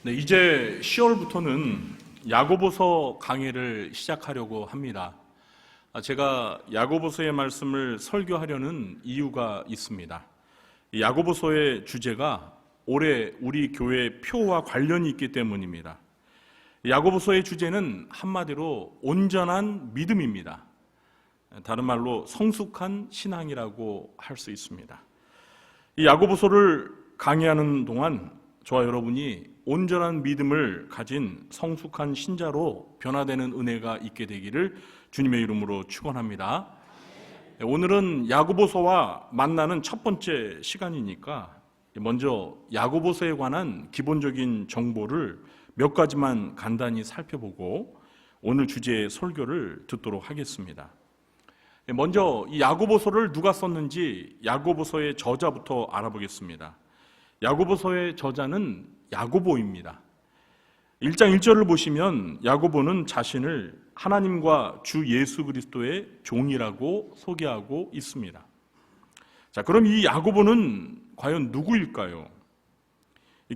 네, 이제 10월부터는 야고보서 강해를 시작하려고 합니다. 제가 야고보서의 말씀을 설교하려는 이유가 있습니다. 야고보서의 주제가 올해 우리 교회 표와 관련이 있기 때문입니다. 야고보서의 주제는 한마디로 온전한 믿음입니다. 다른 말로 성숙한 신앙이라고 할 수 있습니다. 이 야고보서를 강의하는 동안 저와 여러분이 온전한 믿음을 가진 성숙한 신자로 변화되는 은혜가 있게 되기를 주님의 이름으로 축원합니다. 오늘은 야고보서와 만나는 첫 번째 시간이니까 먼저 야고보서에 관한 기본적인 정보를 몇 가지만 간단히 살펴보고 오늘 주제의 설교를 듣도록 하겠습니다. 먼저 이 야고보서를 누가 썼는지 야고보서의 저자부터 알아보겠습니다. 야고보서의 저자는 야고보입니다. 1장 1절을 보시면 야고보는 자신을 하나님과 주 예수 그리스도의 종이라고 소개하고 있습니다. 자, 그럼 이 야고보는 과연 누구일까요?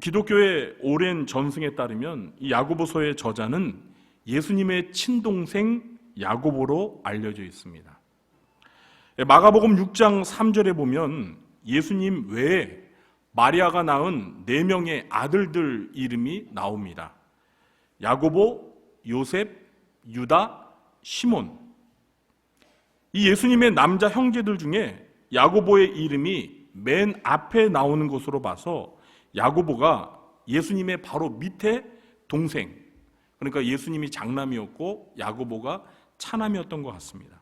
기독교의 오랜 전승에 따르면 이 야고보서의 저자는 예수님의 친동생 야고보로 알려져 있습니다. 마가복음 6장 3절에 보면 예수님 외에 마리아가 낳은 4명의 아들들 이름이 나옵니다. 야고보, 요셉, 유다, 시몬. 이 예수님의 남자 형제들 중에 야고보의 이름이 맨 앞에 나오는 것으로 봐서 야고보가 예수님의 바로 밑에 동생, 그러니까 예수님이 장남이었고 야고보가 차남이었던 것 같습니다.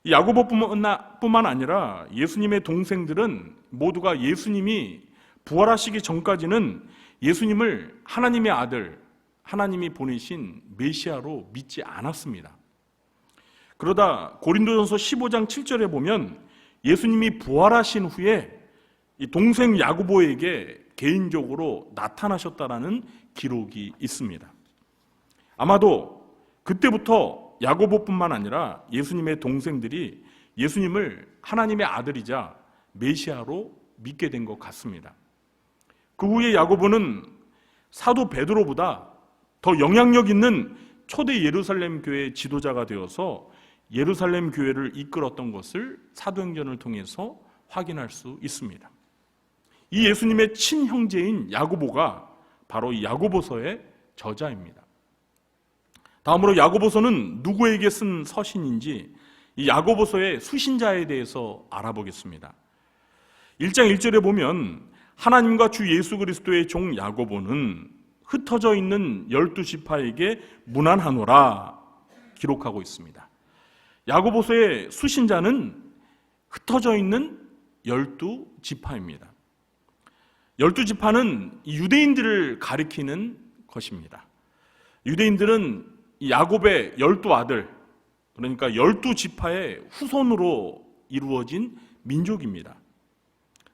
야고보뿐만 아니라 예수님의 동생들은 모두가 예수님이 부활하시기 전까지는 예수님을 하나님의 아들, 하나님이 보내신 메시아로 믿지 않았습니다. 그러다 고린도전서 15장 7절에 보면 예수님이 부활하신 후에 이 동생 야고보에게 개인적으로 나타나셨다라는 기록이 있습니다. 아마도 그때부터 야고보뿐만 아니라 예수님의 동생들이 예수님을 하나님의 아들이자 메시아로 믿게 된 것 같습니다. 그 후에 야고보는 사도 베드로보다 더 영향력 있는 초대 예루살렘 교회의 지도자가 되어서 예루살렘 교회를 이끌었던 것을 사도행전을 통해서 확인할 수 있습니다. 이 예수님의 친형제인 야고보가 바로 이 야고보서의 저자입니다. 다음으로 야고보서는 누구에게 쓴 서신인지 이 야고보서의 수신자에 대해서 알아보겠습니다. 1장 1절에 보면 하나님과 주 예수 그리스도의 종 야고보는 흩어져 있는 12지파에게 문안하노라 기록하고 있습니다. 야고보서의 수신자는 흩어져 있는 12지파입니다. 12지파는 유대인들을 가리키는 것입니다. 유대인들은 야곱의 12아들, 그러니까 12지파의 후손으로 이루어진 민족입니다.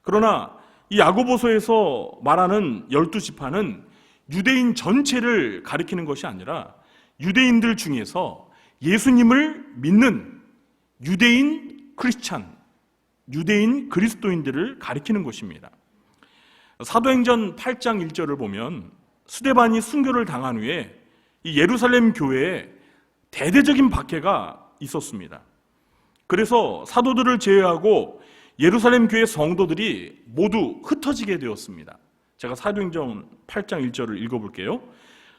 그러나 이 야고보서에서 말하는 12지파는 유대인 전체를 가리키는 것이 아니라 유대인들 중에서 예수님을 믿는 유대인 크리스찬, 유대인 그리스도인들을 가리키는 것입니다. 사도행전 8장 1절을 보면 스데반이 순교를 당한 후에 이 예루살렘 교회에 대대적인 박해가 있었습니다. 그래서 사도들을 제외하고 예루살렘 교회 성도들이 모두 흩어지게 되었습니다. 제가 사도행전 8장 1절을 읽어볼게요.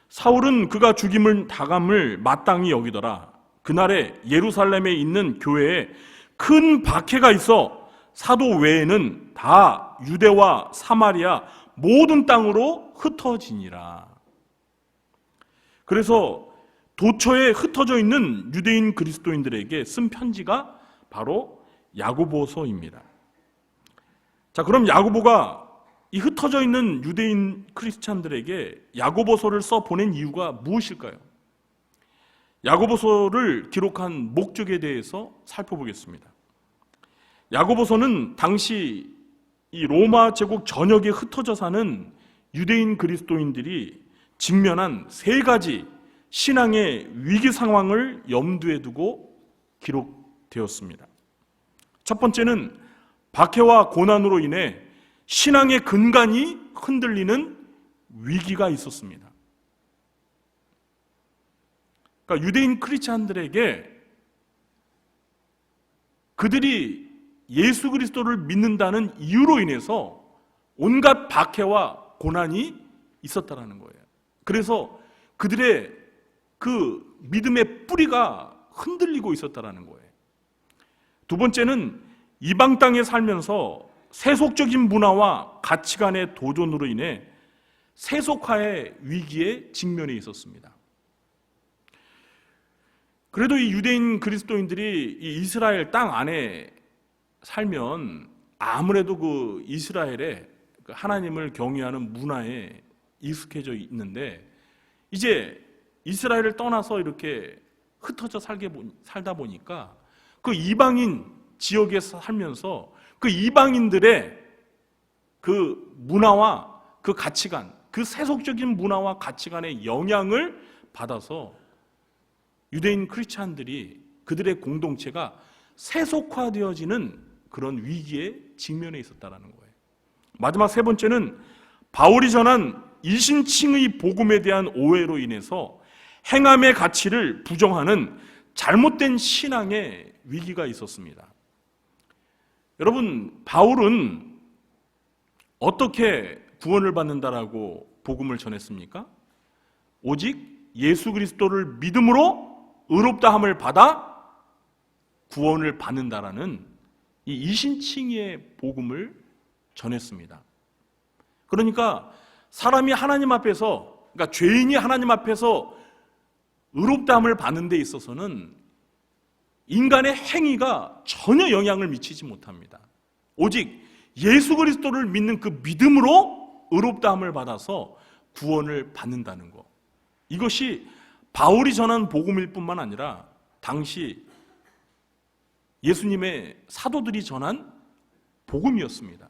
사울은 그가 죽임을 당함을 마땅히 여기더라. 그날에 예루살렘에 있는 교회에 큰 박해가 있어 사도 외에는 다 유대와 사마리아 모든 땅으로 흩어지니라. 그래서 도처에 흩어져 있는 유대인 그리스도인들에게 쓴 편지가 바로 야고보서입니다. 자, 그럼 야고보가 이 흩어져 있는 유대인 크리스찬들에게 야고보서를 써 보낸 이유가 무엇일까요? 야고보서를 기록한 목적에 대해서 살펴보겠습니다. 야고보서는 당시 이 로마 제국 전역에 흩어져 사는 유대인 그리스도인들이 직면한 3가지 신앙의 위기 상황을 염두에 두고 기록되었습니다. 첫 번째는 박해와 고난으로 인해 신앙의 근간이 흔들리는 위기가 있었습니다. 그러니까 유대인 크리스찬들에게 그들이 예수 그리스도를 믿는다는 이유로 인해서 온갖 박해와 고난이 있었다라는 거예요. 그래서 그들의 그 믿음의 뿌리가 흔들리고 있었다라는 거예요. 두 번째는 이방 땅에 살면서 세속적인 문화와 가치관의 도전으로 인해 세속화의 위기에 직면해 있었습니다. 그래도 이 유대인 그리스도인들이 이 이스라엘 땅 안에 살면 아무래도 그 이스라엘의 하나님을 경외하는 문화에 익숙해져 있는데, 이제 이스라엘을 떠나서 이렇게 흩어져 살다 보니까 그 이방인 지역에 살면서 그 이방인들의 그 문화와 그 가치관, 그 세속적인 문화와 가치관의 영향을 받아서 유대인 크리스찬들이, 그들의 공동체가 세속화되어지는 그런 위기에 직면해 있었다는 거예요. 마지막 세 번째는 바울이 전한 이신칭의 복음에 대한 오해로 인해서 행함의 가치를 부정하는 잘못된 신앙의 위기가 있었습니다. 여러분, 바울은 어떻게 구원을 받는다라고 복음을 전했습니까? 오직 예수 그리스도를 믿음으로 의롭다함을 받아 구원을 받는다라는 이 이신칭의 복음을 전했습니다. 그러니까 사람이 하나님 앞에서, 그러니까 죄인이 하나님 앞에서 의롭다함을 받는 데 있어서는 인간의 행위가 전혀 영향을 미치지 못합니다. 오직 예수 그리스도를 믿는 그 믿음으로 의롭다함을 받아서 구원을 받는다는 것, 이것이 바울이 전한 복음일 뿐만 아니라 당시 예수님의 사도들이 전한 복음이었습니다.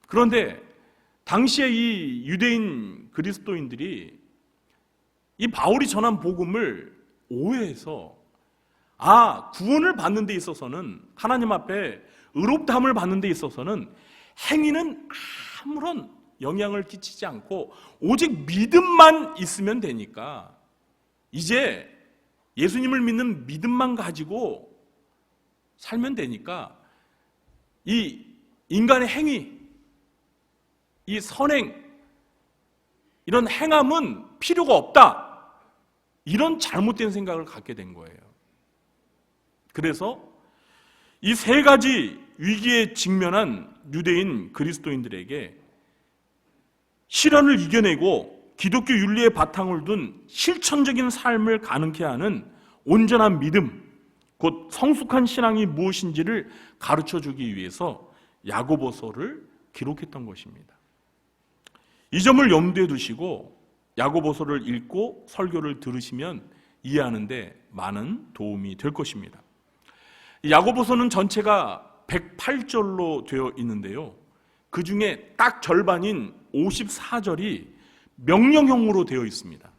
그런데 당시에 이 유대인 그리스도인들이 이 바울이 전한 복음을 오해해서, 구원을 받는 데 있어서는, 하나님 앞에 의롭다함을 받는 데 있어서는 행위는 아무런 영향을 끼치지 않고 오직 믿음만 있으면 되니까, 이제 예수님을 믿는 믿음만 가지고 살면 되니까 이 인간의 행위, 이 선행, 이런 행함은 필요가 없다, 이런 잘못된 생각을 갖게 된 거예요. 그래서 이 세 가지 위기에 직면한 유대인 그리스도인들에게 시련을 이겨내고 기독교 윤리의 바탕을 둔 실천적인 삶을 가능케 하는 온전한 믿음, 곧 성숙한 신앙이 무엇인지를 가르쳐주기 위해서 야고보서를 기록했던 것입니다. 이 점을 염두에 두시고 야고보서를 읽고 설교를 들으시면 이해하는 데 많은 도움이 될 것입니다. 야고보서는 전체가 108절로 되어 있는데요, 그 중에 딱 절반인 54절이 명령형으로 되어 있습니다.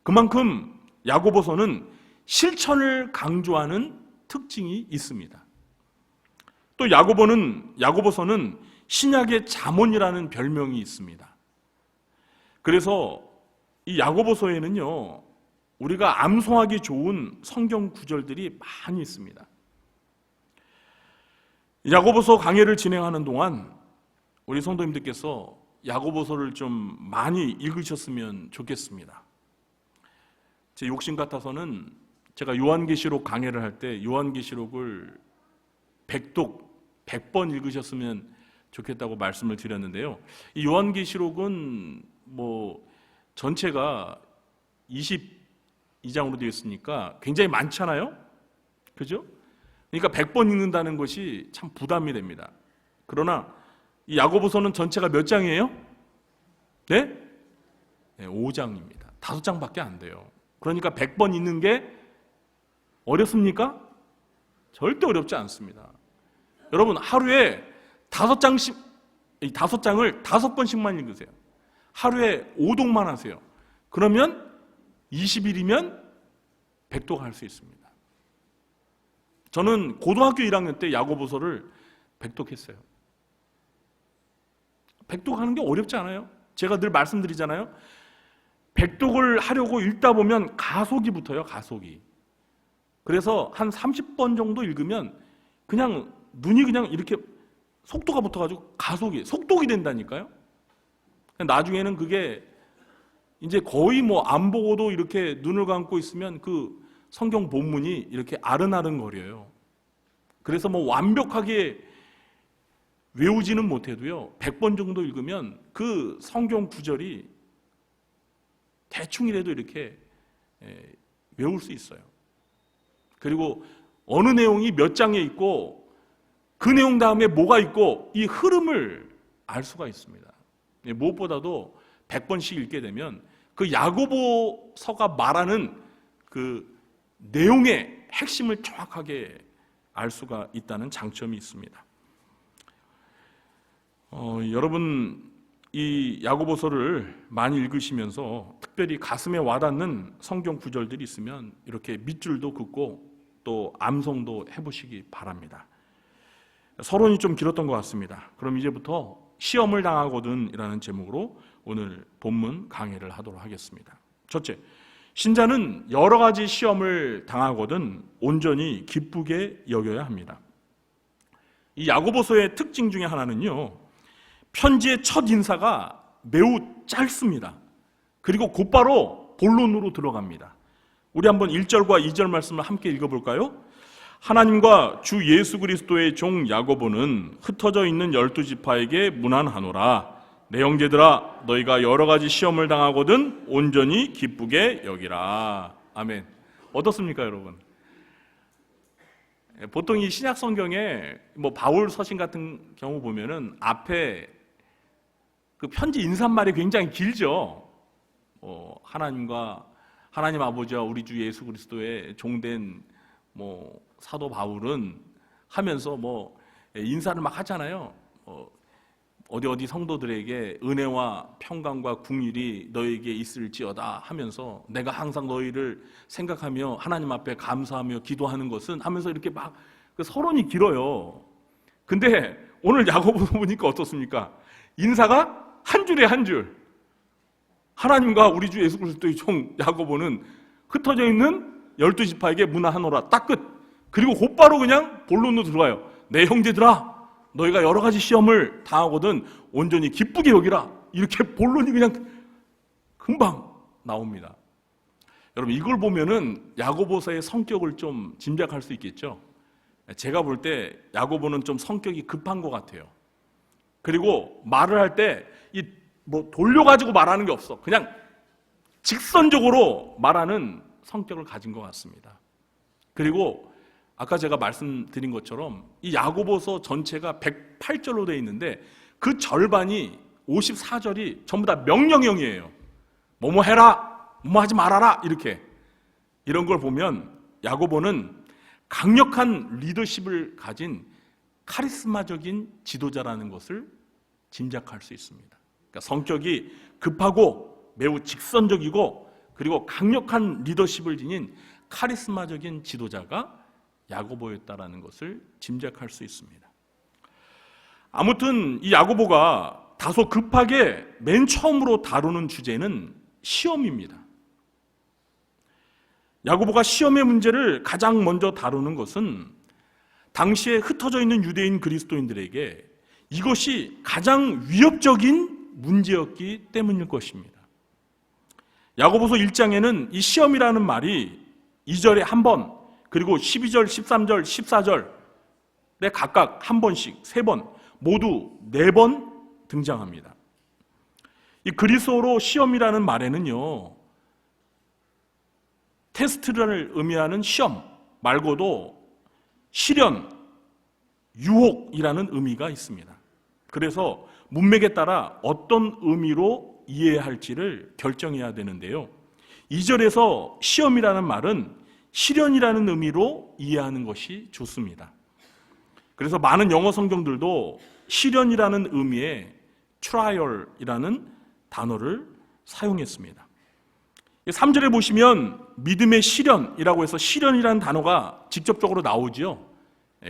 그만큼 야고보서는 실천을 강조하는 특징이 있습니다. 또 야고보서는 신약의 잠언이라는 별명이 있습니다. 그래서 이 야고보서에는요, 우리가 암송하기 좋은 성경 구절들이 많이 있습니다. 야고보서 강해를 진행하는 동안 우리 성도님들께서 야고보서를 좀 많이 읽으셨으면 좋겠습니다. 제 욕심 같아서는 제가 요한계시록 강해를 할 때 요한계시록을 100번 읽으셨으면 좋겠다고 말씀을 드렸는데요, 이 요한계시록은 전체가 22장으로 되어 있으니까 굉장히 많잖아요, 그죠? 그러니까 100번 읽는다는 것이 참 부담이 됩니다. 그러나 이 야고보서는 전체가 몇 장이에요? 네? 5장입니다. 5장밖에 안 돼요. 그러니까 100번 읽는 게 어렵습니까? 절대 어렵지 않습니다. 여러분, 하루에 5장을 5번씩만 읽으세요. 하루에 5독만 하세요. 그러면 20일이면 100독 할 수 있습니다. 저는 고등학교 1학년 때 야고보서를 100독 했어요. 백독하는 게 어렵지 않아요. 제가 늘 말씀드리잖아요. 백독을 하려고 읽다 보면 가속이 붙어요. 가속이. 그래서 한 30번 정도 읽으면 그냥 눈이 그냥 이렇게 속도가 붙어가지고 가속이 속독이 된다니까요. 나중에는 그게 이제 거의 뭐 안 보고도 이렇게 눈을 감고 있으면 그 성경 본문이 이렇게 아른아른거려요. 그래서 뭐 완벽하게 외우지는 못해도요, 100번 정도 읽으면 그 성경 구절이 대충이라도 이렇게 외울 수 있어요. 그리고 어느 내용이 몇 장에 있고 그 내용 다음에 뭐가 있고 이 흐름을 알 수가 있습니다. 무엇보다도 100번씩 읽게 되면 그 야고보서가 말하는 그 내용의 핵심을 정확하게 알 수가 있다는 장점이 있습니다. 여러분 이 야고보서를 많이 읽으시면서 특별히 가슴에 와닿는 성경 구절들이 있으면 이렇게 밑줄도 긋고 또 암송도 해보시기 바랍니다. 서론이 좀 길었던 것 같습니다. 그럼 이제부터 시험을 당하거든 이라는 제목으로 오늘 본문 강의를 하도록 하겠습니다. 첫째, 신자는 여러 가지 시험을 당하거든 온전히 기쁘게 여겨야 합니다. 이 야고보서의 특징 중에 하나는요, 편지의 첫 인사가 매우 짧습니다. 그리고 곧바로 본론으로 들어갑니다. 우리 한번 1절과 2절 말씀을 함께 읽어볼까요? 하나님과 주 예수 그리스도의 종 야고보는 흩어져 있는 12지파에게 문안하노라. 내 형제들아, 너희가 여러 가지 시험을 당하거든 온전히 기쁘게 여기라. 아멘. 어떻습니까, 여러분? 보통 이 신약 성경에 뭐 바울 서신 같은 경우 보면은 앞에 그 편지 인사말이 굉장히 길죠. 하나님 아버지와 우리 주 예수 그리스도의 종된 뭐 사도 바울은 하면서 뭐 인사를 막 하잖아요. 어디 성도들에게 은혜와 평강과 궁일이 너에게 있을지어다 하면서 내가 항상 너희를 생각하며 하나님 앞에 감사하며 기도하는 것은 하면서 이렇게 막 그 서론이 길어요. 근데 오늘 야고보서 보니까 어떻습니까? 인사가 한 줄에 한 줄. 하나님과 우리 주 예수 그리스도의 종 야고보는 흩어져 있는 12지파에게 문안하노라. 딱 끝. 그리고 곧바로 그냥 본론으로 들어가요. 내 형제들아, 너희가 여러 가지 시험을 당하거든 온전히 기쁘게 여기라. 이렇게 본론이 그냥 금방 나옵니다. 여러분, 이걸 보면은 야고보서의 성격을 좀 짐작할 수 있겠죠. 제가 볼 때 야고보는 좀 성격이 급한 것 같아요. 그리고 말을 할 때 뭐 돌려가지고 말하는 게 없어. 그냥 직선적으로 말하는 성격을 가진 것 같습니다. 그리고 아까 제가 말씀드린 것처럼 이 야고보서 전체가 108절로 되어 있는데 그 절반이 54절이 전부 다 명령형이에요. 뭐뭐 해라, 뭐뭐 하지 말아라, 이렇게. 이런 걸 보면 야고보는 강력한 리더십을 가진 카리스마적인 지도자라는 것을 짐작할 수 있습니다. 그러니까 성격이 급하고 매우 직선적이고 그리고 강력한 리더십을 지닌 카리스마적인 지도자가 야고보였다라는 것을 짐작할 수 있습니다. 아무튼 이 야고보가 다소 급하게 맨 처음으로 다루는 주제는 시험입니다. 야고보가 시험의 문제를 가장 먼저 다루는 것은 당시에 흩어져 있는 유대인 그리스도인들에게 이것이 가장 위협적인 문제였기 때문일 것입니다. 야고보서 1장에는 이 시험이라는 말이 2절에 한 번, 그리고 12절, 13절, 14절에 각각 한 번씩, 3번, 모두 4번 등장합니다. 이 그리스어로 시험이라는 말에는요, 테스트를 의미하는 시험 말고도 시련, 유혹이라는 의미가 있습니다. 그래서 문맥에 따라 어떤 의미로 이해해야 할지를 결정해야 되는데요. 2절에서 시험이라는 말은 시련이라는 의미로 이해하는 것이 좋습니다. 그래서 많은 영어 성경들도 시련이라는 의미의 trial이라는 단어를 사용했습니다. 3절에 보시면 믿음의 시련이라고 해서 시련이라는 단어가 직접적으로 나오죠.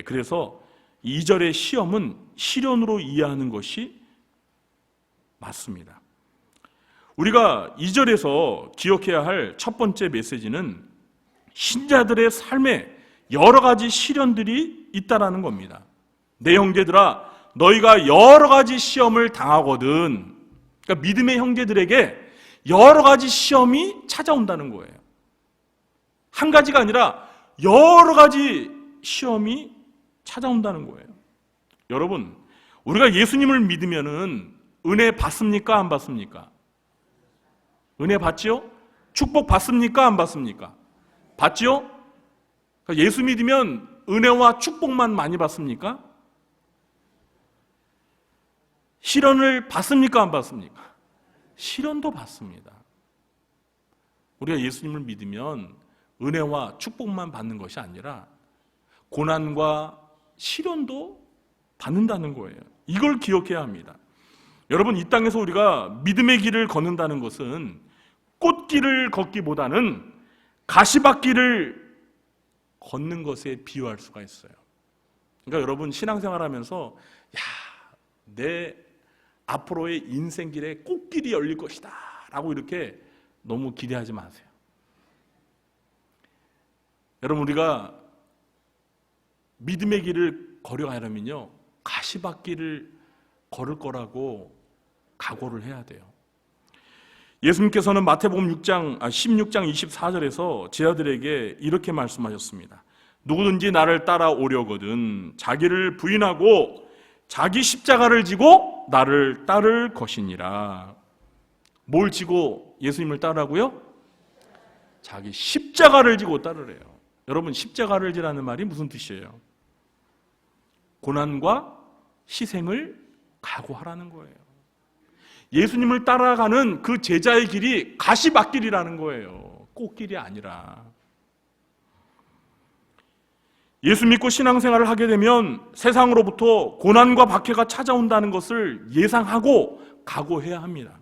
그래서 2절의 시험은 시련으로 이해하는 것이 맞습니다. 우리가 2절에서 기억해야 할 첫 번째 메시지는 신자들의 삶에 여러 가지 시련들이 있다라는 겁니다. 내 형제들아, 너희가 여러 가지 시험을 당하거든. 그러니까 믿음의 형제들에게 여러 가지 시험이 찾아온다는 거예요. 한 가지가 아니라 여러 가지 시험이 찾아온다는 거예요. 여러분, 우리가 예수님을 믿으면은 은혜 받습니까? 안 받습니까? 은혜 받지요? 축복 받습니까? 안 받습니까? 받지요? 그러니까 예수 믿으면 은혜와 축복만 많이 받습니까? 시련을 받습니까? 안 받습니까? 시련도 받습니다. 우리가 예수님을 믿으면 은혜와 축복만 받는 것이 아니라 고난과 시련도 받는다는 거예요. 이걸 기억해야 합니다. 여러분, 이 땅에서 우리가 믿음의 길을 걷는다는 것은 꽃길을 걷기보다는 가시밭길을 걷는 것에 비유할 수가 있어요. 그러니까 여러분, 신앙생활하면서 내 앞으로의 인생길에 꽃길이 열릴 것이다 라고 이렇게 너무 기대하지 마세요. 여러분, 우리가 믿음의 길을 걸어가려면요, 가시밭길을 걸을 거라고 각오를 해야 돼요. 예수님께서는 마태복음 16장 24절에서 제자들에게 이렇게 말씀하셨습니다. 누구든지 나를 따라오려거든 자기를 부인하고 자기 십자가를 지고 나를 따를 것이니라. 뭘 지고 예수님을 따르라고요? 자기 십자가를 지고 따르래요. 여러분, 십자가를 지라는 말이 무슨 뜻이에요? 고난과 희생을 각오하라는 거예요. 예수님을 따라가는 그 제자의 길이 가시밭길이라는 거예요. 꽃길이 아니라. 예수 믿고 신앙생활을 하게 되면 세상으로부터 고난과 박해가 찾아온다는 것을 예상하고 각오해야 합니다.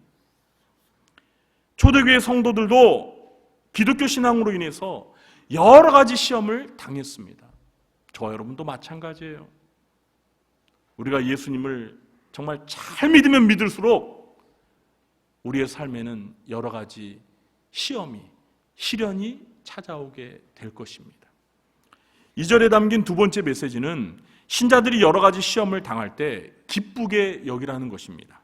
초대교회 성도들도 기독교 신앙으로 인해서 여러 가지 시험을 당했습니다. 저와 여러분도 마찬가지예요. 우리가 예수님을 정말 잘 믿으면 믿을수록 우리의 삶에는 여러 가지 시련이 찾아오게 될 것입니다. 2절에 담긴 두 번째 메시지는 신자들이 여러 가지 시험을 당할 때 기쁘게 여기라는 것입니다.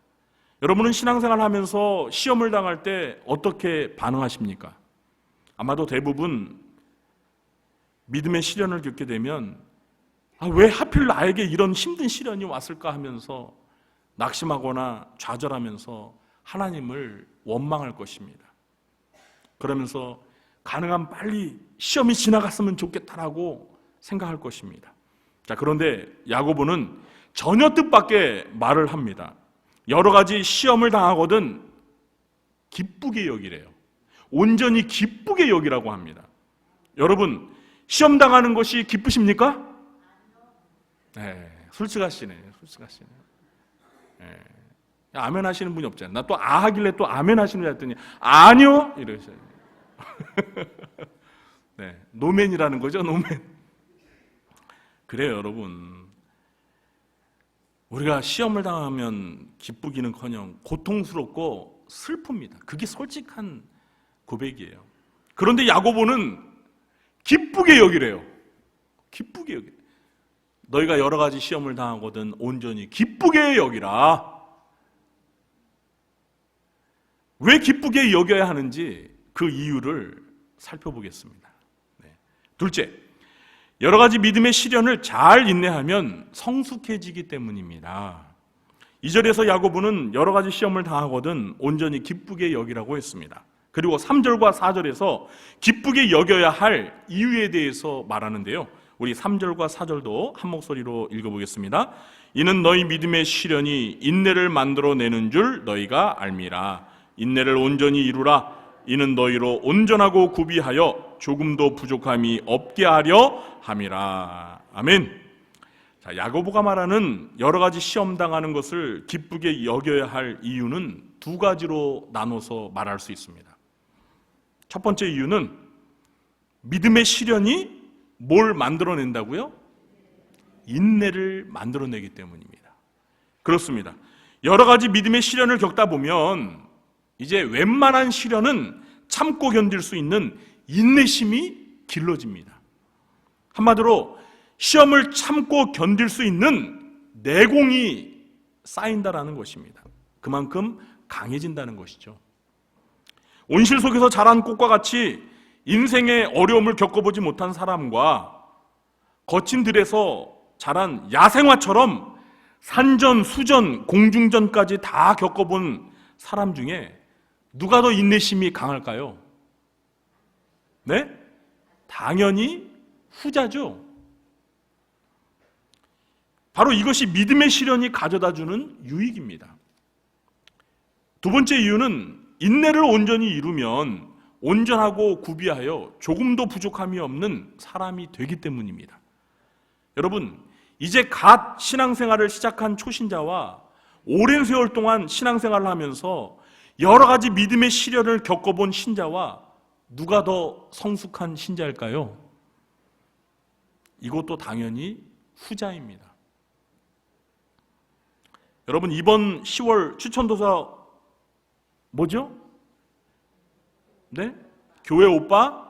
여러분은 신앙생활 하면서 시험을 당할 때 어떻게 반응하십니까? 아마도 대부분 믿음의 시련을 겪게 되면 왜 하필 나에게 이런 힘든 시련이 왔을까 하면서 낙심하거나 좌절하면서 하나님을 원망할 것입니다. 그러면서 가능한 빨리 시험이 지나갔으면 좋겠다라고 생각할 것입니다. 자, 그런데 야고보는 전혀 뜻밖의 말을 합니다. 여러 가지 시험을 당하거든 기쁘게 여기래요. 온전히 기쁘게 여기라고 합니다. 여러분, 시험 당하는 것이 기쁘십니까? 네, 솔직하시네. 네. 아멘 하시는 분이 없잖아요. 나 또 하길래 또 아멘 하시는 줄 알았더니 아니요 이러셔요. 네, 노맨이라는 거죠. 노맨. 그래요, 여러분. 우리가 시험을 당하면 기쁘기는커녕 고통스럽고 슬픕니다. 그게 솔직한 고백이에요. 그런데 야고보는 기쁘게 여기래요. 기쁘게 여기. 너희가 여러 가지 시험을 당하거든 온전히 기쁘게 여기라. 왜 기쁘게 여겨야 하는지 그 이유를 살펴보겠습니다. 둘째, 여러 가지 믿음의 시련을 잘 인내하면 성숙해지기 때문입니다. 2절에서 야고보는 여러 가지 시험을 당하거든 온전히 기쁘게 여기라고 했습니다. 그리고 3절과 4절에서 기쁘게 여겨야 할 이유에 대해서 말하는데요. 우리 3절과 4절도 한 목소리로 읽어보겠습니다. 이는 너희 믿음의 시련이 인내를 만들어내는 줄 너희가 알미라. 인내를 온전히 이루라. 이는 너희로 온전하고 구비하여 조금도 부족함이 없게 하려 함이라. 아멘. 자, 야고보가 말하는 여러 가지 시험 당하는 것을 기쁘게 여겨야 할 이유는 두 가지로 나눠서 말할 수 있습니다. 첫 번째 이유는 믿음의 시련이 뭘 만들어낸다고요? 인내를 만들어내기 때문입니다. 그렇습니다. 여러 가지 믿음의 시련을 겪다 보면 이제 웬만한 시련은 참고 견딜 수 있는 인내심이 길러집니다. 한마디로 시험을 참고 견딜 수 있는 내공이 쌓인다라는 것입니다. 그만큼 강해진다는 것이죠. 온실 속에서 자란 꽃과 같이 인생의 어려움을 겪어보지 못한 사람과 거친 들에서 자란 야생화처럼 산전, 수전, 공중전까지 다 겪어본 사람 중에 누가 더 인내심이 강할까요? 네? 당연히 후자죠. 바로 이것이 믿음의 시련이 가져다주는 유익입니다. 두 번째 이유는 인내를 온전히 이루면 온전하고 구비하여 조금도 부족함이 없는 사람이 되기 때문입니다. 여러분, 이제 갓 신앙생활을 시작한 초신자와 오랜 세월 동안 신앙생활을 하면서 여러 가지 믿음의 시련을 겪어본 신자와 누가 더 성숙한 신자일까요? 이것도 당연히 후자입니다. 여러분, 이번 10월 추천도사 뭐죠? 네? 교회 오빠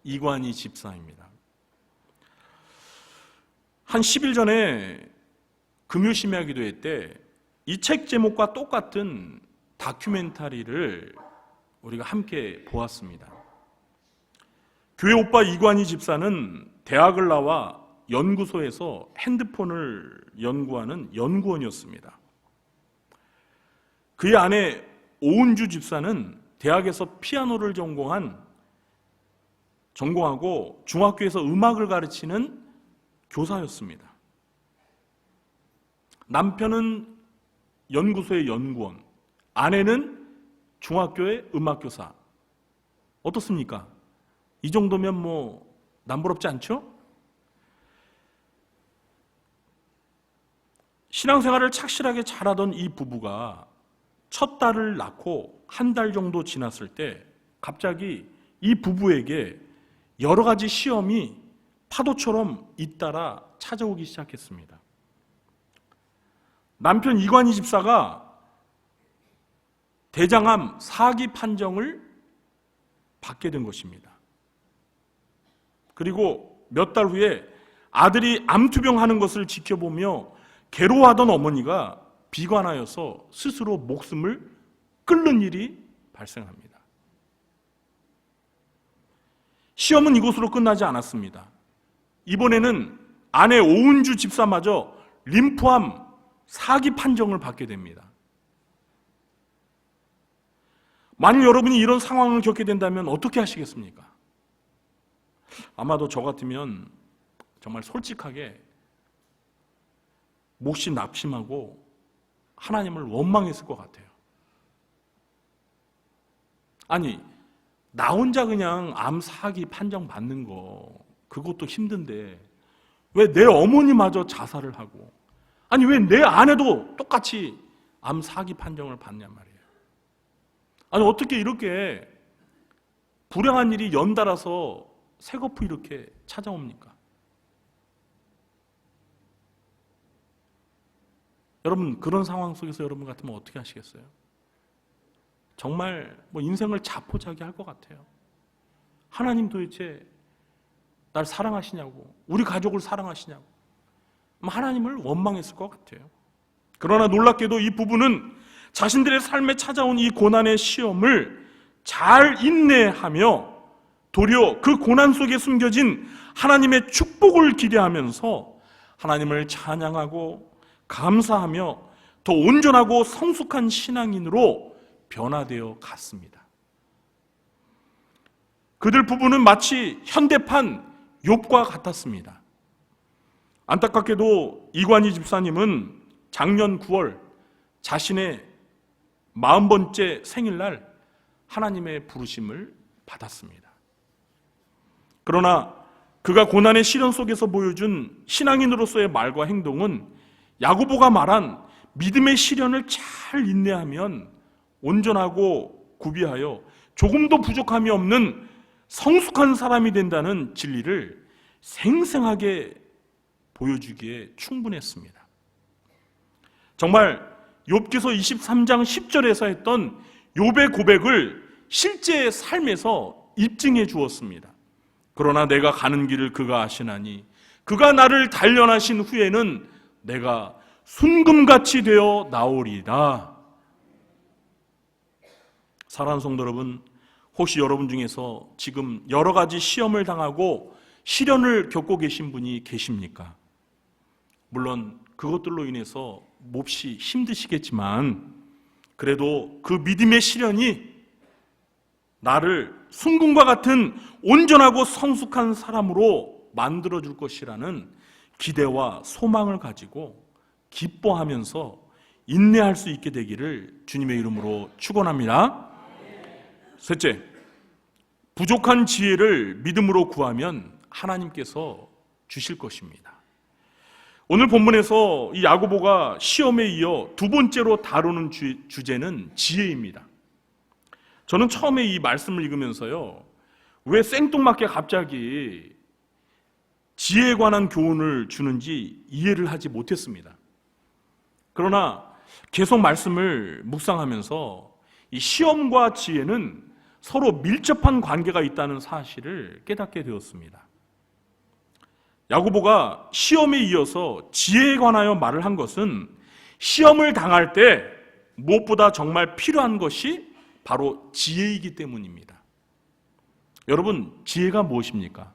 이관희 집사입니다. 한 10일 전에 금요심야 기도회 때 이 책 제목과 똑같은 다큐멘터리를 우리가 함께 보았습니다. 교회 오빠 이관희 집사는 대학을 나와 연구소에서 핸드폰을 연구하는 연구원이었습니다. 그의 아내 오은주 집사는 대학에서 피아노를 전공하고 중학교에서 음악을 가르치는 교사였습니다. 남편은 연구소의 연구원, 아내는 중학교의 음악교사. 어떻습니까? 이 정도면 뭐 남부럽지 않죠? 신앙생활을 착실하게 잘하던 이 부부가 첫 딸을 낳고 한 달 정도 지났을 때 갑자기 이 부부에게 여러 가지 시험이 파도처럼 잇따라 찾아오기 시작했습니다. 남편 이관희 집사가 대장암 4기 판정을 받게 된 것입니다. 그리고 몇 달 후에 아들이 암투병하는 것을 지켜보며 괴로워하던 어머니가 비관하여서 스스로 목숨을 끊는 일이 발생합니다. 시험은 이곳으로 끝나지 않았습니다. 이번에는 아내 오은주 집사마저 림프암 4기 판정을 받게 됩니다. 만일 여러분이 이런 상황을 겪게 된다면 어떻게 하시겠습니까? 아마도 저 같으면 정말 솔직하게 몹시 낙심하고 하나님을 원망했을 것 같아요. 아니, 나 혼자 그냥 암 4기 판정 받는 거 그것도 힘든데 왜 내 어머니마저 자살을 하고, 아니 왜 내 아내도 똑같이 암 4기 판정을 받냔 말이에요. 아니 어떻게 이렇게 불행한 일이 연달아서 세거프 이렇게 찾아옵니까? 여러분, 그런 상황 속에서 여러분 같으면 어떻게 하시겠어요? 정말 뭐 인생을 자포자기할 것 같아요. 하나님 도대체 날 사랑하시냐고, 우리 가족을 사랑하시냐고, 하나님을 원망했을 것 같아요. 그러나 놀랍게도 이 부부는 자신들의 삶에 찾아온 이 고난의 시험을 잘 인내하며 도리어 그 고난 속에 숨겨진 하나님의 축복을 기대하면서 하나님을 찬양하고 감사하며 더 온전하고 성숙한 신앙인으로 변화되어 갔습니다. 그들 부부는 마치 현대판 욥과 같았습니다. 안타깝게도 이관희 집사님은 작년 9월 자신의 40번째 생일날 하나님의 부르심을 받았습니다. 그러나 그가 고난의 시련 속에서 보여준 신앙인으로서의 말과 행동은 야고보가 말한 믿음의 시련을 잘 인내하면 온전하고 구비하여 조금도 부족함이 없는 성숙한 사람이 된다는 진리를 생생하게 보여주기에 충분했습니다. 정말 욥기서 23장 10절에서 했던 욥의 고백을 실제 삶에서 입증해 주었습니다. 그러나 내가 가는 길을 그가 아시나니 그가 나를 단련하신 후에는 내가 순금같이 되어 나오리다. 사랑하는 성도 여러분, 혹시 여러분 중에서 지금 여러 가지 시험을 당하고 시련을 겪고 계신 분이 계십니까? 물론 그것들로 인해서 몹시 힘드시겠지만 그래도 그 믿음의 시련이 나를 순금과 같은 온전하고 성숙한 사람으로 만들어줄 것이라는 기대와 소망을 가지고 기뻐하면서 인내할 수 있게 되기를 주님의 이름으로 축원합니다. 셋째, 부족한 지혜를 믿음으로 구하면 하나님께서 주실 것입니다. 오늘 본문에서 이 야고보가 시험에 이어 두 번째로 다루는 주제는 지혜입니다. 저는 처음에 이 말씀을 읽으면서요, 왜 생뚱맞게 갑자기 지혜에 관한 교훈을 주는지 이해를 하지 못했습니다. 그러나 계속 말씀을 묵상하면서 이 시험과 지혜는 서로 밀접한 관계가 있다는 사실을 깨닫게 되었습니다. 야고보가 시험에 이어서 지혜에 관하여 말을 한 것은 시험을 당할 때 무엇보다 정말 필요한 것이 바로 지혜이기 때문입니다. 여러분, 지혜가 무엇입니까?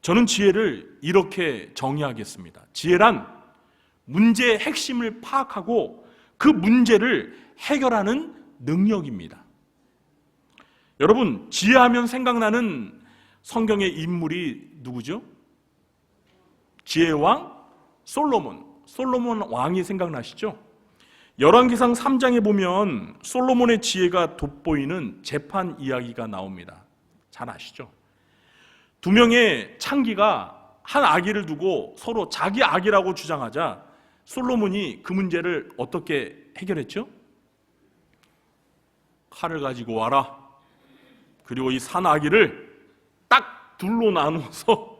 저는 지혜를 이렇게 정의하겠습니다. 지혜란 문제의 핵심을 파악하고 그 문제를 해결하는 능력입니다. 여러분, 지혜하면 생각나는 성경의 인물이 누구죠? 지혜의 왕 솔로몬 왕이 생각나시죠? 열왕기상 3장에 보면 솔로몬의 지혜가 돋보이는 재판 이야기가 나옵니다. 잘 아시죠? 두 명의 창기가 한 아기를 두고 서로 자기 아기라고 주장하자 솔로몬이 그 문제를 어떻게 해결했죠? 칼을 가지고 와라. 그리고 이 산 아기를 딱 둘로 나누어서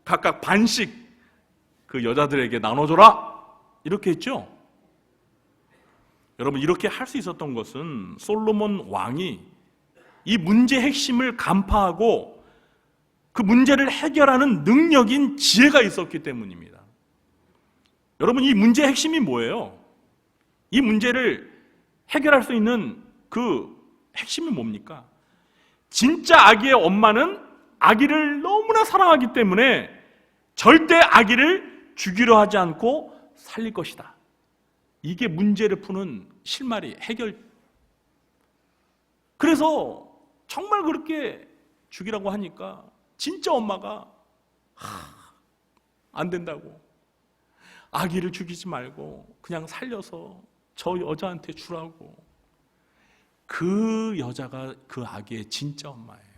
각각 반씩 그 여자들에게 나눠줘라. 이렇게 했죠? 여러분, 이렇게 할 수 있었던 것은 솔로몬 왕이 이 문제의 핵심을 간파하고 그 문제를 해결하는 능력인 지혜가 있었기 때문입니다. 여러분, 이 문제의 핵심이 뭐예요? 이 문제를 해결할 수 있는 그 핵심이 뭡니까? 진짜 아기의 엄마는 아기를 너무나 사랑하기 때문에 절대 아기를 죽이려 하지 않고 살릴 것이다. 이게 문제를 푸는 실마리, 해결. 그래서 정말 그렇게 죽이라고 하니까 진짜 엄마가 안 된다고, 아기를 죽이지 말고 그냥 살려서 저 여자한테 주라고. 그 여자가 그 아기의 진짜 엄마예요.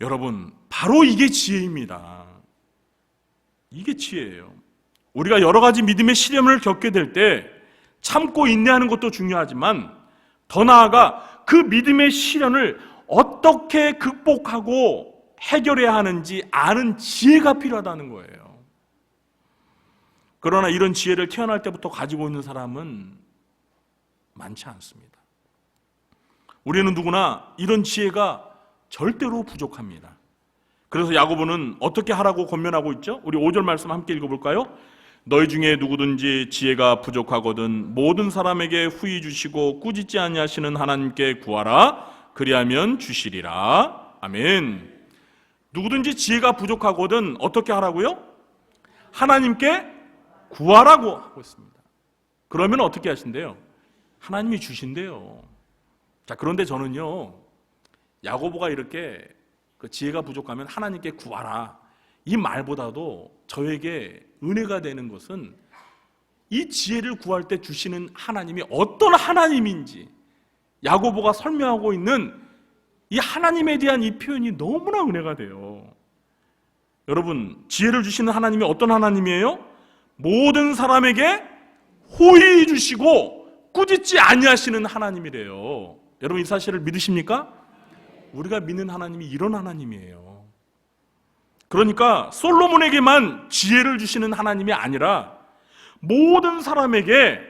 여러분, 바로 이게 지혜입니다. 이게 지혜예요. 우리가 여러 가지 믿음의 시련을 겪게 될 때 참고 인내하는 것도 중요하지만 더 나아가 그 믿음의 시련을 어떻게 극복하고 해결해야 하는지 아는 지혜가 필요하다는 거예요. 그러나 이런 지혜를 태어날 때부터 가지고 있는 사람은 많지 않습니다. 우리는 누구나 이런 지혜가 절대로 부족합니다. 그래서 야고보는 어떻게 하라고 권면하고 있죠? 우리 5절 말씀 함께 읽어볼까요? 너희 중에 누구든지 지혜가 부족하거든 모든 사람에게 후히 주시고 꾸짖지 아니하시는 하나님께 구하라. 그리하면 주시리라. 아멘. 누구든지 지혜가 부족하거든 어떻게 하라고요? 하나님께 구하라고 하고 있습니다. 그러면 어떻게 하신대요? 하나님이 주신대요. 자, 그런데 저는요, 야고보가 이렇게 그 지혜가 부족하면 하나님께 구하라, 이 말보다도 저에게 은혜가 되는 것은 이 지혜를 구할 때 주시는 하나님이 어떤 하나님인지 야고보가 설명하고 있는 이 하나님에 대한 이 표현이 너무나 은혜가 돼요. 여러분, 지혜를 주시는 하나님이 어떤 하나님이에요? 모든 사람에게 호의 주시고 꾸짖지 아니하시는 하나님이래요. 여러분, 이 사실을 믿으십니까? 우리가 믿는 하나님이 이런 하나님이에요. 그러니까 솔로몬에게만 지혜를 주시는 하나님이 아니라 모든 사람에게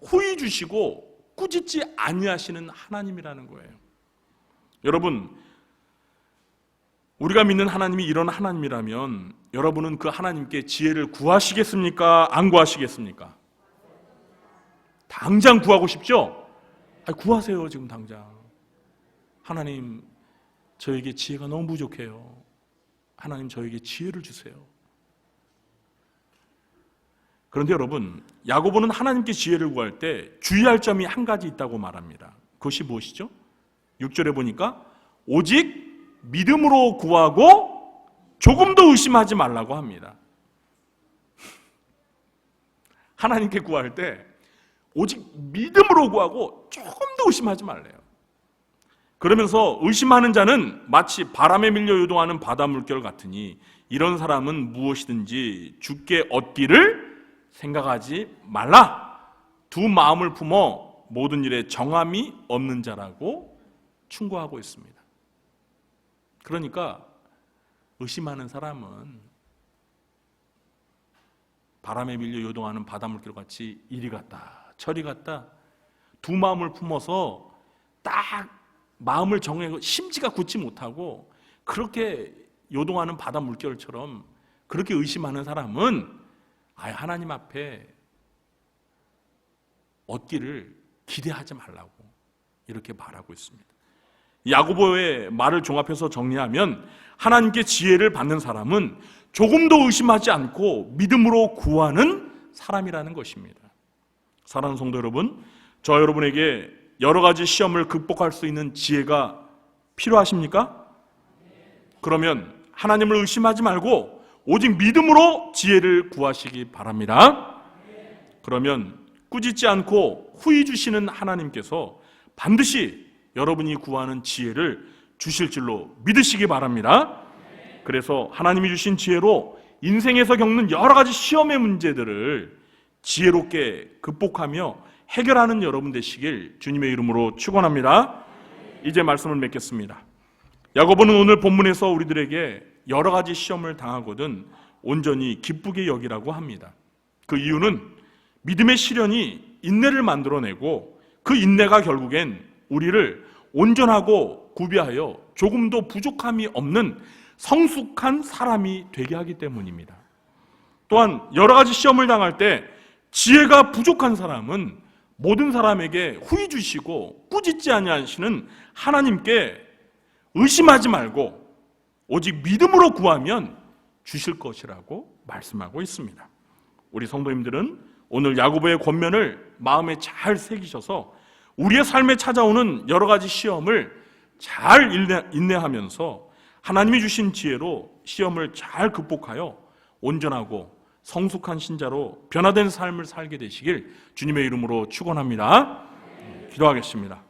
후히 주시고 꾸짖지 아니하시는 하나님이라는 거예요. 여러분, 우리가 믿는 하나님이 이런 하나님이라면 여러분은 그 하나님께 지혜를 구하시겠습니까? 안 구하시겠습니까? 당장 구하고 싶죠? 구하세요. 지금 당장. 하나님, 저에게 지혜가 너무 부족해요. 하나님, 저에게 지혜를 주세요. 그런데 여러분, 야고보는 하나님께 지혜를 구할 때 주의할 점이 한 가지 있다고 말합니다. 그것이 무엇이죠? 6절에 보니까 오직 믿음으로 구하고 조금도 의심하지 말라고 합니다. 하나님께 구할 때 오직 믿음으로 구하고 조금도 의심하지 말래요. 그러면서 의심하는 자는 마치 바람에 밀려 요동하는 바다 물결 같으니 이런 사람은 무엇이든지 주께 얻기를 생각하지 말라. 두 마음을 품어 모든 일에 정함이 없는 자라고 충고하고 있습니다. 그러니까 의심하는 사람은 바람에 밀려 요동하는 바닷물결 같이 이리 갔다 저리 갔다 두 마음을 품어서 딱 마음을 정해고 심지가 굳지 못하고 그렇게 요동하는 바닷물결처럼 그렇게 의심하는 사람은 하나님 앞에 얻기를 기대하지 말라고 이렇게 말하고 있습니다. 야고보의 말을 종합해서 정리하면 하나님께 지혜를 받는 사람은 조금도 의심하지 않고 믿음으로 구하는 사람이라는 것입니다. 사랑하는 성도 여러분, 저 여러분에게 여러 가지 시험을 극복할 수 있는 지혜가 필요하십니까? 그러면 하나님을 의심하지 말고 오직 믿음으로 지혜를 구하시기 바랍니다. 그러면 꾸짖지 않고 후히 주시는 하나님께서 반드시 여러분이 구하는 지혜를 주실 줄로 믿으시기 바랍니다. 그래서 하나님이 주신 지혜로 인생에서 겪는 여러 가지 시험의 문제들을 지혜롭게 극복하며 해결하는 여러분 되시길 주님의 이름으로 축원합니다. 이제 말씀을 맺겠습니다. 야고보는 오늘 본문에서 우리들에게 여러 가지 시험을 당하거든 온전히 기쁘게 여기라고 합니다. 그 이유는 믿음의 시련이 인내를 만들어내고 그 인내가 결국엔 우리를 온전하고 구비하여 조금도 부족함이 없는 성숙한 사람이 되게 하기 때문입니다. 또한 여러 가지 시험을 당할 때 지혜가 부족한 사람은 모든 사람에게 후히 주시고 꾸짖지 아니하시는 하나님께 의심하지 말고 오직 믿음으로 구하면 주실 것이라고 말씀하고 있습니다. 우리 성도님들은 오늘 야고보의 권면을 마음에 잘 새기셔서 우리의 삶에 찾아오는 여러 가지 시험을 잘 인내하면서 하나님이 주신 지혜로 시험을 잘 극복하여 온전하고 성숙한 신자로 변화된 삶을 살게 되시길 주님의 이름으로 축원합니다. 기도하겠습니다.